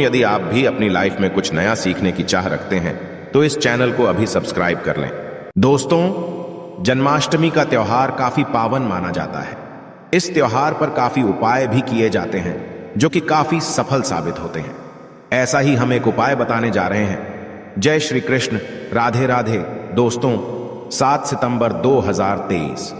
यदि आप भी अपनी लाइफ में कुछ नया सीखने की चाह रखते हैं तो इस चैनल को अभी सब्सक्राइब कर लें। दोस्तों, जन्माष्टमी का त्योहार काफी पावन माना जाता है। इस त्योहार पर काफी उपाय भी किए जाते हैं जो कि काफी सफल साबित होते हैं। ऐसा ही हम एक उपाय बताने जा रहे हैं। जय श्री कृष्ण, राधे राधे। दोस्तों, 7 सितंबर 2023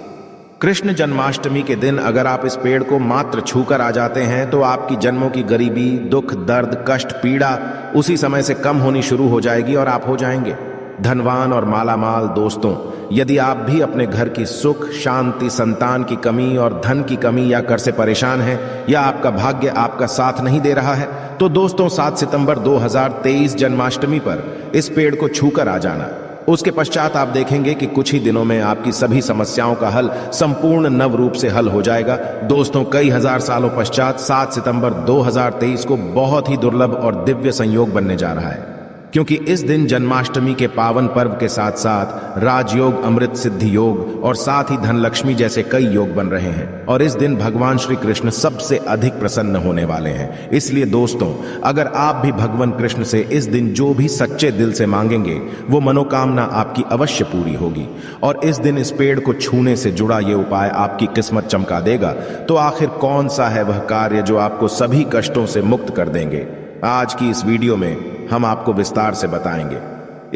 कृष्ण जन्माष्टमी के दिन अगर आप इस पेड़ को मात्र छूकर आ जाते हैं तो आपकी जन्मों की गरीबी, दुख, दर्द, कष्ट, पीड़ा उसी समय से कम होनी शुरू हो जाएगी और आप हो जाएंगे धनवान और मालामाल। दोस्तों, यदि आप भी अपने घर की सुख, शांति, संतान की कमी और धन की कमी या कर से परेशान हैं या आपका भाग्य आपका साथ नहीं दे रहा है तो दोस्तों 7 सितंबर 2023 जन्माष्टमी पर इस पेड़ को छूकर आ जाना। उसके पश्चात आप देखेंगे कि कुछ ही दिनों में आपकी सभी समस्याओं का हल संपूर्ण नव रूप से हल हो जाएगा। दोस्तों, कई हजार सालों पश्चात 7 सितंबर 2023 को बहुत ही दुर्लभ और दिव्य संयोग बनने जा रहा है, क्योंकि इस दिन जन्माष्टमी के पावन पर्व के साथ साथ राजयोग, अमृत सिद्धि योग और साथ ही धनलक्ष्मी जैसे कई योग बन रहे हैं और इस दिन भगवान श्री कृष्ण सबसे अधिक प्रसन्न होने वाले हैं। इसलिए दोस्तों, अगर आप भी भगवान कृष्ण से इस दिन जो भी सच्चे दिल से मांगेंगे वो मनोकामना आपकी अवश्य पूरी होगी और इस दिन इस पेड़ को छूने से जुड़ा ये उपाय आपकी किस्मत चमका देगा। तो आखिर कौन सा है वह कार्य जो आपको सभी कष्टों से मुक्त कर देंगे? आज की इस वीडियो में हम आपको विस्तार से बताएंगे,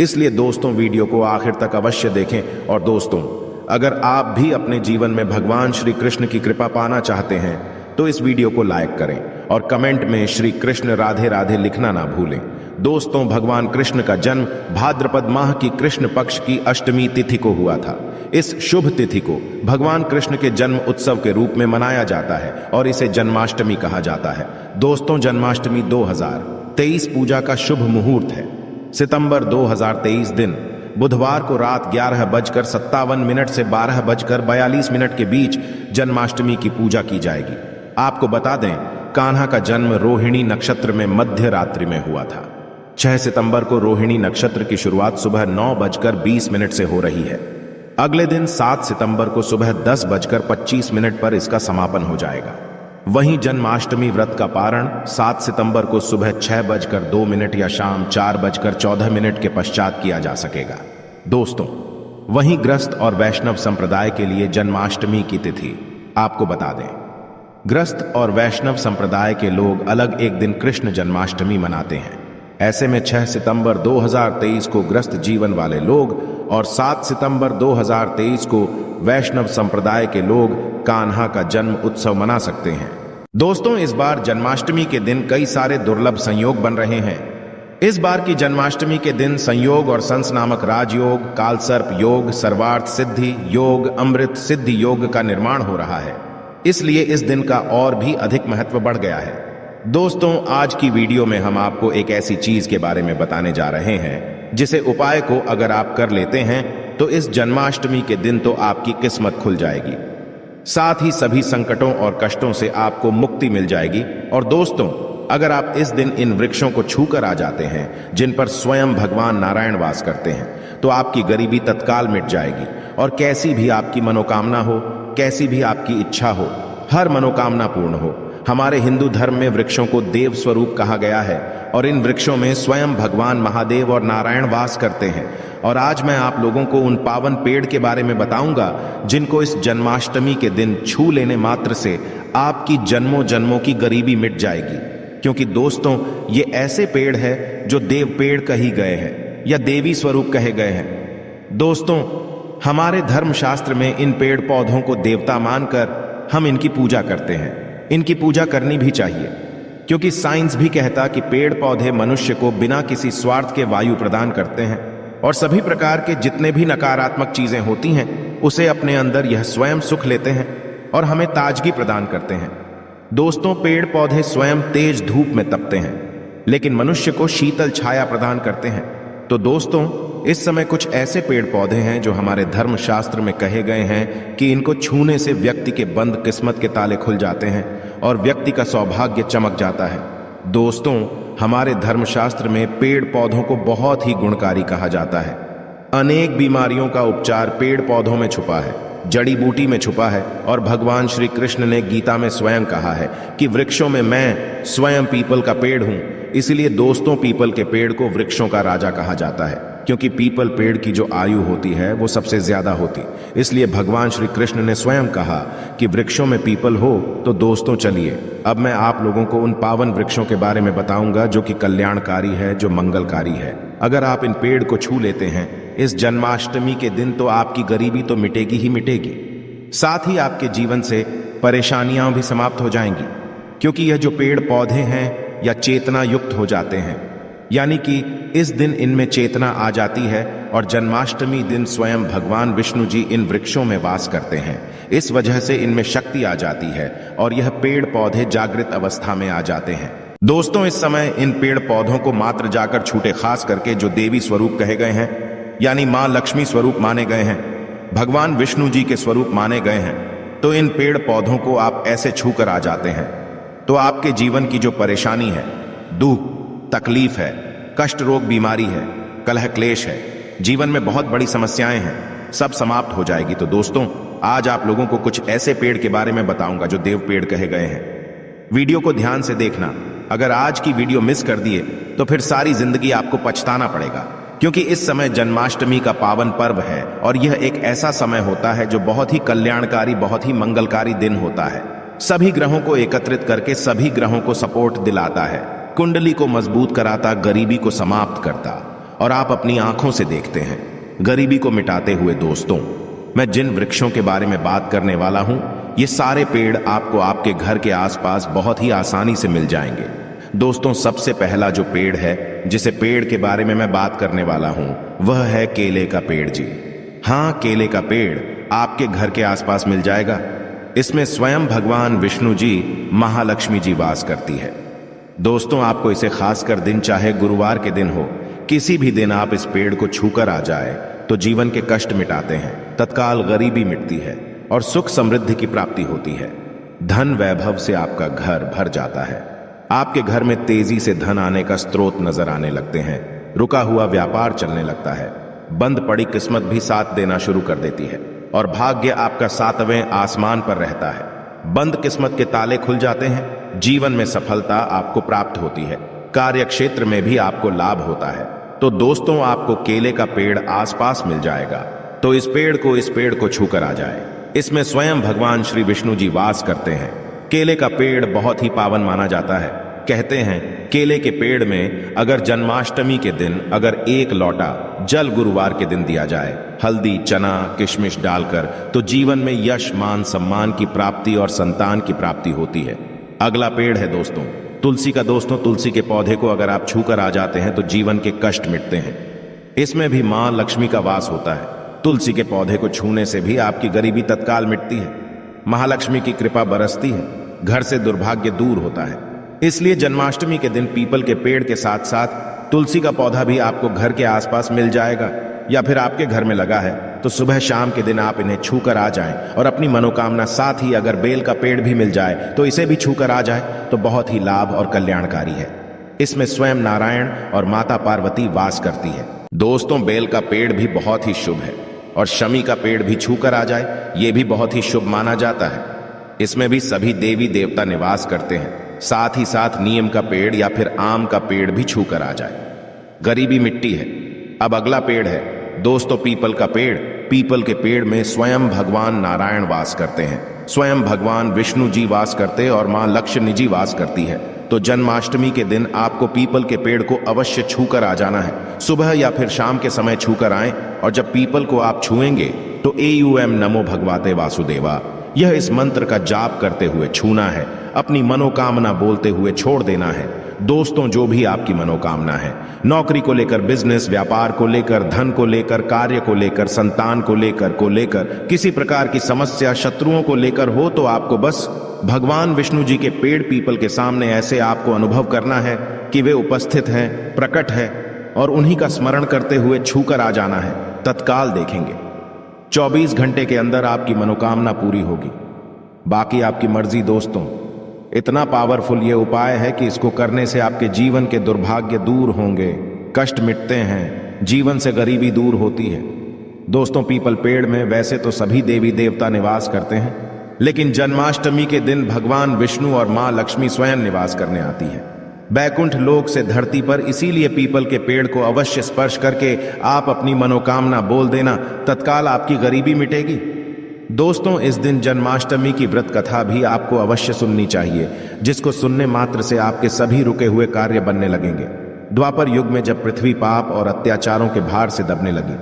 इसलिए दोस्तों वीडियो को आखिर तक अवश्य देखें। और दोस्तों, अगर आप भी अपने जीवन में भगवान श्री कृष्ण की कृपा पाना चाहते हैं तो इस वीडियो को लाइक करें और कमेंट में श्री कृष्ण राधे राधे लिखना ना भूलें। दोस्तों, भगवान कृष्ण का जन्म भाद्रपद माह की कृष्ण पक्ष की अष्टमी तिथि को हुआ था। इस शुभ तिथि को भगवान कृष्ण के जन्म उत्सव के रूप में मनाया जाता है और इसे जन्माष्टमी कहा जाता है। दोस्तों, जन्माष्टमी 2023 पूजा का शुभ मुहूर्त है। सितंबर 2023 दिन बुधवार को रात 11:57 से 12:42 के बीच जन्माष्टमी की पूजा की जाएगी। आपको बता दें, कान्हा का जन्म रोहिणी नक्षत्र में मध्य रात्रि में हुआ था। 6 सितंबर को रोहिणी नक्षत्र की शुरुआत सुबह 9:20 से हो रही है। अगले दिन 7 सितंबर को सुबह 10:25 पर इसका समापन हो जाएगा। वहीं जन्माष्टमी व्रत का पारण 7 सितंबर को सुबह 6:02 या शाम 4:14 के पश्चात किया जा सकेगा। दोस्तों, वहीं ग्रस्त और वैष्णव संप्रदाय के लिए जन्माष्टमी की तिथि आपको बता दें, ग्रस्त और वैष्णव संप्रदाय के लोग अलग एक दिन कृष्ण जन्माष्टमी मनाते हैं। ऐसे में 6 सितंबर 2023 को ग्रस्त जीवन वाले लोग और 7 सितंबर 2023 को वैष्णव संप्रदाय के लोग कान्हा का जन्म उत्सव मना सकते हैं। दोस्तों, इस बार जन्माष्टमी के दिन कई सारे दुर्लभ संयोग बन रहे हैं। इस बार की जन्माष्टमी के दिन संयोग और संस नामक राजयोग, कालसर्प योग, सर्वार्थ सिद्धि योग, अमृत सिद्धि योग का निर्माण हो रहा है। इसलिए इस दिन का और भी अधिक महत्व बढ़ गया है। दोस्तों, आज की वीडियो में हम आपको एक ऐसी चीज के बारे में बताने जा रहे हैं जिसे उपाय को अगर आप कर लेते हैं तो इस जन्माष्टमी के दिन तो आपकी किस्मत खुल जाएगी, साथ ही सभी संकटों और कष्टों से आपको मुक्ति मिल जाएगी। और दोस्तों, अगर आप इस दिन इन वृक्षों को छूकर आ जाते हैं जिन पर स्वयं भगवान नारायण वास करते हैं तो आपकी गरीबी तत्काल मिट जाएगी और कैसी भी आपकी मनोकामना हो, कैसी भी आपकी इच्छा हो, हर मनोकामना पूर्ण हो। हमारे हिंदू धर्म में वृक्षों को देव स्वरूप कहा गया है और इन वृक्षों में स्वयं भगवान महादेव और नारायण वास करते हैं। और आज मैं आप लोगों को उन पावन पेड़ के बारे में बताऊंगा जिनको इस जन्माष्टमी के दिन छू लेने मात्र से आपकी जन्मों जन्मों की गरीबी मिट जाएगी। क्योंकि दोस्तों, ये ऐसे पेड़ है जो देव पेड़ कही गए हैं या देवी स्वरूप कहे गए हैं। दोस्तों, हमारे धर्मशास्त्र में इन पेड़ पौधों को देवता मानकर हम इनकी पूजा करते हैं। इनकी पूजा करनी भी चाहिए, क्योंकि साइंस भी कहता कि पेड़ पौधे मनुष्य को बिना किसी स्वार्थ के वायु प्रदान करते हैं और सभी प्रकार के जितने भी नकारात्मक चीजें होती हैं उसे अपने अंदर यह स्वयं सुख लेते हैं और हमें ताजगी प्रदान करते हैं। दोस्तों, पेड़ पौधे स्वयं तेज धूप में तपते हैं लेकिन मनुष्य को शीतल छाया प्रदान करते हैं। तो दोस्तों, इस समय कुछ ऐसे पेड़ पौधे हैं जो हमारे धर्म शास्त्र में कहे गए हैं कि इनको छूने से व्यक्ति के बंद किस्मत के ताले खुल जाते हैं और व्यक्ति का सौभाग्य चमक जाता है। दोस्तों, हमारे धर्मशास्त्र में पेड़ पौधों को बहुत ही गुणकारी कहा जाता है। अनेक बीमारियों का उपचार पेड़ पौधों में छुपा है, जड़ी बूटी में छुपा है और भगवान श्री कृष्ण ने गीता में स्वयं कहा है कि वृक्षों में मैं स्वयं पीपल का पेड़ हूं। इसीलिए दोस्तों पीपल के पेड़ को वृक्षों का राजा कहा जाता है, क्योंकि पीपल पेड़ की जो आयु होती है वो सबसे ज्यादा होती। इसलिए भगवान श्री कृष्ण ने स्वयं कहा कि वृक्षों में पीपल हो। तो दोस्तों चलिए अब मैं आप लोगों को उन पावन वृक्षों के बारे में बताऊंगा जो कि कल्याणकारी है, जो मंगलकारी है। अगर आप इन पेड़ को छू लेते हैं इस जन्माष्टमी के दिन तो आपकी गरीबी तो मिटेगी ही मिटेगी, साथ ही आपके जीवन से परेशानियां भी समाप्त हो जाएंगी, क्योंकि यह जो पेड़ पौधे हैं या चेतना युक्त हो जाते हैं, यानी कि इस दिन इनमें चेतना आ जाती है। और जन्माष्टमी दिन स्वयं भगवान विष्णु जी इन वृक्षों में वास करते हैं, इस वजह से इनमें शक्ति आ जाती है और यह पेड़ पौधे जागृत अवस्था में आ जाते हैं। दोस्तों इस समय इन पेड़ पौधों को मात्र जाकर छूटे, खास करके जो देवी स्वरूप कहे गए हैं, यानी मां लक्ष्मी स्वरूप माने गए हैं, भगवान विष्णु जी के स्वरूप माने गए हैं, तो इन पेड़ पौधों को आप ऐसे छू कर आ जाते हैं तो आपके जीवन की जो परेशानी है, दुख तकलीफ है, कष्ट रोग बीमारी है, कलह क्लेश है, जीवन में बहुत बड़ी समस्याएं हैं, सब समाप्त हो जाएगी। तो दोस्तों आज आप लोगों को कुछ ऐसे पेड़ के बारे में बताऊंगा जो देव पेड़ कहे गए हैं। वीडियो को ध्यान से देखना, अगर आज की वीडियो मिस कर दिए तो फिर सारी जिंदगी आपको पछताना पड़ेगा, क्योंकि इस समय जन्माष्टमी का पावन पर्व है और यह एक ऐसा समय होता है जो बहुत ही कल्याणकारी, बहुत ही मंगलकारी दिन होता है। सभी ग्रहों को एकत्रित करके सभी ग्रहों को सपोर्ट दिलाता है, कुंडली को मजबूत कराता, गरीबी को समाप्त करता, और आप अपनी आंखों से देखते हैं गरीबी को मिटाते हुए। दोस्तों मैं जिन वृक्षों के बारे में बात करने वाला हूं, ये सारे पेड़ आपको आपके घर के आसपास बहुत ही आसानी से मिल जाएंगे। दोस्तों सबसे पहला जो पेड़ है, जिसे पेड़ के बारे में मैं बात करने वाला हूं, वह है केले का पेड़ जी। हाँ, केले का पेड़ आपके घर के आसपास मिल जाएगा। इसमें स्वयं भगवान विष्णु जी, महालक्ष्मी जी वास करती है। दोस्तों आपको इसे खासकर दिन, चाहे गुरुवार के दिन हो, किसी भी दिन आप इस पेड़ को छूकर आ जाए तो जीवन के कष्ट मिटाते हैं, तत्काल गरीबी मिटती है और सुख समृद्धि की प्राप्ति होती है। धन वैभव से आपका घर भर जाता है, आपके घर में तेजी से धन आने का स्रोत नजर आने लगते हैं, रुका हुआ व्यापार चलने लगता है, बंद पड़ी किस्मत भी साथ देना शुरू कर देती है और भाग्य आपका 7वें आसमान पर रहता है। बंद किस्मत के ताले खुल जाते हैं, जीवन में सफलता आपको प्राप्त होती है, कार्य क्षेत्र में भी आपको लाभ होता है। तो दोस्तों आपको केले का पेड़ आसपास मिल जाएगा, तो इस पेड़ को छूकर आ जाए। इसमें स्वयं भगवान श्री विष्णु जी वास करते हैं। केले का पेड़ बहुत ही पावन माना जाता है। कहते हैं केले के पेड़ में अगर जन्माष्टमी के दिन अगर 1 लोटा जल गुरुवार के दिन दिया जाए, हल्दी चना किशमिश डालकर, तो जीवन में यश मान सम्मान की प्राप्ति और संतान की प्राप्ति होती है। अगला पेड़ है दोस्तों तुलसी का। दोस्तों तुलसी के पौधे को अगर आप छूकर आ जाते हैं तो जीवन के कष्ट मिटते हैं। इसमें भी मां लक्ष्मी का वास होता है। तुलसी के पौधे को छूने से भी आपकी गरीबी तत्काल मिटती है, महालक्ष्मी की कृपा बरसती है, घर से दुर्भाग्य दूर होता है। इसलिए जन्माष्टमी के दिन पीपल के पेड़ के साथ साथ तुलसी का पौधा भी आपको घर के आसपास मिल जाएगा, या फिर आपके घर में लगा है तो सुबह शाम के दिन आप इन्हें छूकर आ जाएं और अपनी मनोकामना, साथ ही अगर बेल का पेड़ भी मिल जाए तो इसे भी छूकर आ जाए तो बहुत ही लाभ और कल्याणकारी है। इसमें स्वयं नारायण और माता पार्वती वास करती है। दोस्तों बेल का पेड़ भी बहुत ही शुभ है और शमी का पेड़ भी छूकर आ जाए, यह भी बहुत ही शुभ माना जाता है। इसमें भी सभी देवी देवता निवास करते हैं। साथ ही साथ नीम का पेड़ या फिर आम का पेड़ भी छूकर आ जाए, गरीबी मिट्टी है। अब अगला पेड़ है दोस्तों पीपल का पेड़। पीपल के पेड़ में स्वयं भगवान नारायण वास करते हैं, स्वयं भगवान विष्णु जी वास करते और मां लक्ष्मी जी वास करती है। तो जन्माष्टमी के दिन आपको पीपल के पेड़ को अवश्य छूकर आ जाना है। सुबह या फिर शाम के समय छूकर आएं, और जब पीपल को आप छुएंगे तो AUM नमो भगवते वासुदेवा, यह इस मंत्र का जाप करते हुए छूना है, अपनी मनोकामना बोलते हुए छोड़ देना है। दोस्तों जो भी आपकी मनोकामना है, नौकरी को लेकर, बिजनेस व्यापार को लेकर, धन को लेकर, कार्य को लेकर, संतान को लेकर किसी प्रकार की समस्या शत्रुओं को लेकर हो, तो आपको बस भगवान विष्णु जी के पेड़ पीपल के सामने ऐसे आपको अनुभव करना है कि वे उपस्थित हैं, प्रकट है, और उन्हीं का स्मरण करते हुए छूकर आ जाना है। तत्काल देखेंगे 24 घंटे के अंदर आपकी मनोकामना पूरी होगी। बाकी आपकी मर्जी दोस्तों। इतना पावरफुल ये उपाय है कि इसको करने से आपके जीवन के दुर्भाग्य दूर होंगे, कष्ट मिटते हैं, जीवन से गरीबी दूर होती है। दोस्तों पीपल पेड़ में वैसे तो सभी देवी देवता निवास करते हैं, लेकिन जन्माष्टमी के दिन भगवान विष्णु और मां लक्ष्मी स्वयं निवास करने आती है। बैकुंठ लोक से धरती पर इसीलिए पीपल के पेड़ को अवश्य स्पर्श करके आप अपनी मनोकामना बोल देना, तत्काल आपकी गरीबी मिटेगी। दोस्तों, इस दिन जन्माष्टमी की व्रत कथा भी आपको अवश्य सुननी चाहिए, जिसको सुनने मात्र से आपके सभी रुके हुए कार्य बनने लगेंगे। द्वापर युग में जब पृथ्वी पाप और अत्याचारों के भार से दबने लगी,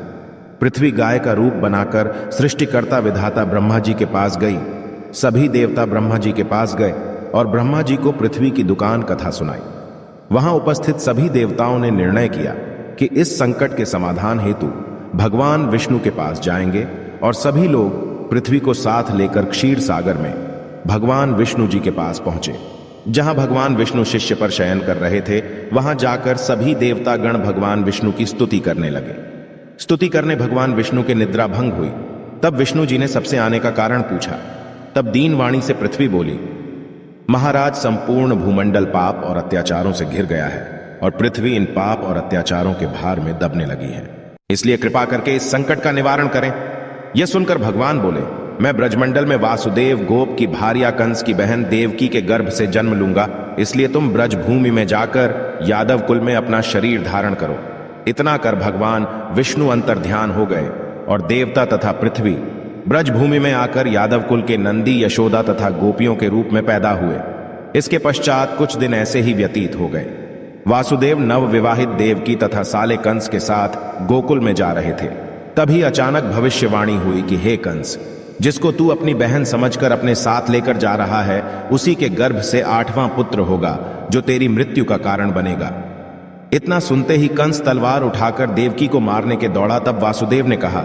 पृथ्वी गाय का रूप बनाकर सृष्टिकर्ता विधाता ब्रह्मा जी के पास गई। सभी देवता ब्रह्मा जी के पास गए और ब्रह्मा जी को पृथ्वी की दुकान कथा सुनाई। वहां उपस्थित सभी देवताओं ने निर्णय किया कि इस संकट के समाधान हेतु भगवान विष्णु के पास जाएंगे और सभी लोग पृथ्वी को साथ लेकर क्षीर सागर में भगवान विष्णु जी के पास पहुंचे। जहां भगवान विष्णु शिष्य पर शयन कर रहे थे, वहां जाकर सभी देवता गण भगवान विष्णु की स्तुति करने लगे। स्तुति करने भगवान विष्णु के निद्रा भंग हुई। तब विष्णु जी ने सबसे आने का कारण पूछा। तब दीन वाणी से पृथ्वी बोली, महाराज, संपूर्ण भूमंडल पाप और अत्याचारों से घिर गया है और पृथ्वी इन पाप और अत्याचारों के भार में दबने लगी है, इसलिए कृपा करके इस संकट का निवारण करें। यह सुनकर भगवान बोले, मैं ब्रजमंडल में वासुदेव गोप की भार्या कंस की बहन देवकी के गर्भ से जन्म लूंगा, इसलिए तुम ब्रज भूमि में जाकर यादव कुल में अपना शरीर धारण करो। इतना कर भगवान विष्णु अंतर्ध्यान हो गए और देवता तथा पृथ्वी ब्रज भूमि में आकर यादव कुल के नंदी, यशोदा तथा गोपियों के रूप में पैदा हुए। इसके पश्चात कुछ दिन ऐसे ही व्यतीत हो गए। वासुदेव नव विवाहित देवकी तथा साले कंस के साथ गोकुल में जा रहे थे। तभी अचानक भविष्यवाणी हुई कि हे कंस, जिसको तू अपनी बहन समझकर अपने साथ लेकर जा रहा है, उसी के गर्भ से 8वां पुत्र होगा जो तेरी मृत्यु का कारण बनेगा। इतना सुनते ही कंस तलवार उठाकर देवकी को मारने के दौड़ा। तब वासुदेव ने कहा,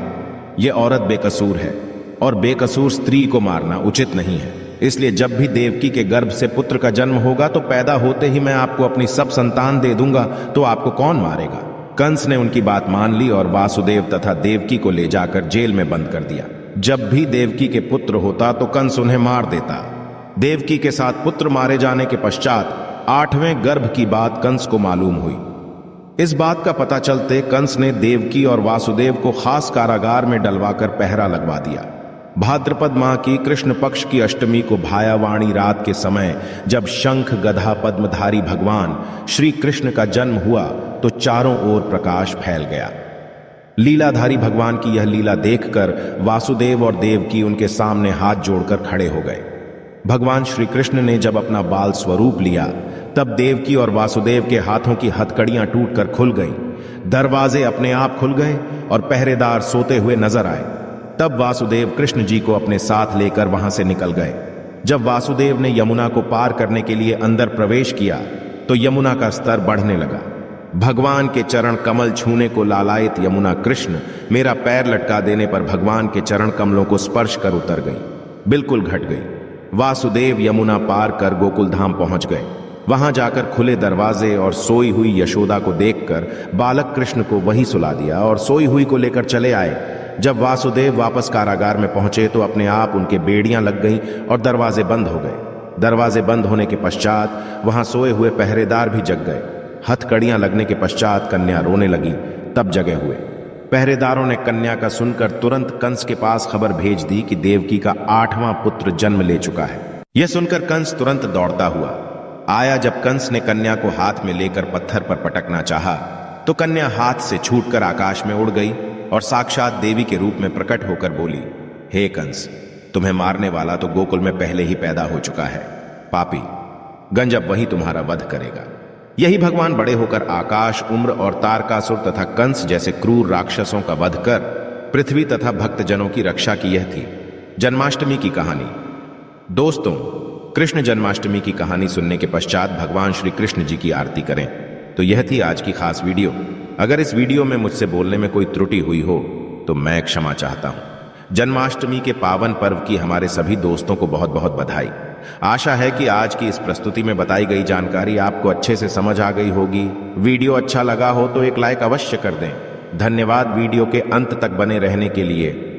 यह औरत बेकसूर है और बेकसूर स्त्री को मारना उचित नहीं है, इसलिए जब भी देवकी के गर्भ से पुत्र का जन्म होगा तो पैदा होते ही मैं आपको अपनी सब संतान दे दूंगा, तो आपको कौन मारेगा। कंस ने उनकी बात मान ली और वासुदेव तथा देवकी को ले जाकर जेल में बंद कर दिया। जब भी देवकी के पुत्र होता तो कंस उन्हें मार देता। देवकी के साथ पुत्र मारे जाने के पश्चात 8वें गर्भ की बात कंस को मालूम हुई। इस बात का पता चलते कंस ने देवकी और वासुदेव को खास कारागार में डलवाकर पहरा लगवा दिया। भाद्रपद माह की कृष्ण पक्ष की अष्टमी को भायावाणी रात के समय जब शंख गधा पद्मधारी भगवान श्री कृष्ण का जन्म हुआ तो चारों ओर प्रकाश फैल गया। लीलाधारी भगवान की यह लीला देखकर वासुदेव और देवकी उनके सामने हाथ जोड़कर खड़े हो गए। भगवान श्री कृष्ण ने जब अपना बाल स्वरूप लिया तब देवकी और वासुदेव के हाथों की हथकड़ियां टूटकर खुल गईं, दरवाजे अपने आप खुल गए और पहरेदार सोते हुए नजर आए। तब वासुदेव कृष्ण जी को अपने साथ लेकर वहां से निकल गए। जब वासुदेव ने यमुना को पार करने के लिए अंदर प्रवेश किया तो यमुना का स्तर बढ़ने लगा। भगवान के चरण कमल छूने को लालायित यमुना कृष्ण मेरा पैर लटका देने पर भगवान के चरण कमलों को स्पर्श कर उतर गई, बिल्कुल घट गई। वासुदेव यमुना पार कर गोकुल धाम पहुंच गए। वहां जाकर खुले दरवाजे और सोई हुई यशोदा को देखकर बालक कृष्ण को वहीं सुला दिया और सोई हुई को लेकर चले आए। जब वासुदेव वापस कारागार में पहुंचे तो अपने आप उनके बेड़ियां लग गईं और दरवाजे बंद हो गए। दरवाजे बंद होने के पश्चात वहां सोए हुए पहरेदार भी जग गए। हथकड़ियां लगने के पश्चात कन्या रोने लगी, तब जगे हुए पहरेदारों ने कन्या का सुनकर तुरंत कंस के पास खबर भेज दी कि देवकी का 8वां पुत्र जन्म ले चुका है। यह सुनकर कंस तुरंत दौड़ता हुआ आया। जब कंस ने कन्या को हाथ में लेकर पत्थर पर पटकना चाहा तो कन्या हाथ से छूटकर आकाश में उड़ गई और साक्षात देवी के रूप में प्रकट होकर बोली, हे कंस, तुम्हें मारने वाला तो गोकुल में पहले ही पैदा हो चुका है। पापी गंज अब वही तुम्हारा वध करेगा। यही भगवान बड़े होकर आकाश, उम्र और तारकासुर तथा कंस जैसे क्रूर राक्षसों का वध कर पृथ्वी तथा भक्तजनों की रक्षा की। यह थी जन्माष्टमी की कहानी। दोस्तों, कृष्ण जन्माष्टमी की कहानी सुनने के पश्चात भगवान श्री कृष्ण जी की आरती करें। तो यह थी आज की खास वीडियो। अगर इस वीडियो में मुझसे बोलने में कोई त्रुटि हुई हो तो मैं क्षमा चाहता हूं। जन्माष्टमी के पावन पर्व की हमारे सभी दोस्तों को बहुत बहुत बधाई। आशा है कि आज की इस प्रस्तुति में बताई गई जानकारी आपको अच्छे से समझ आ गई होगी। वीडियो अच्छा लगा हो तो एक लाइक अवश्य कर दें। धन्यवाद वीडियो के अंत तक बने रहने के लिए।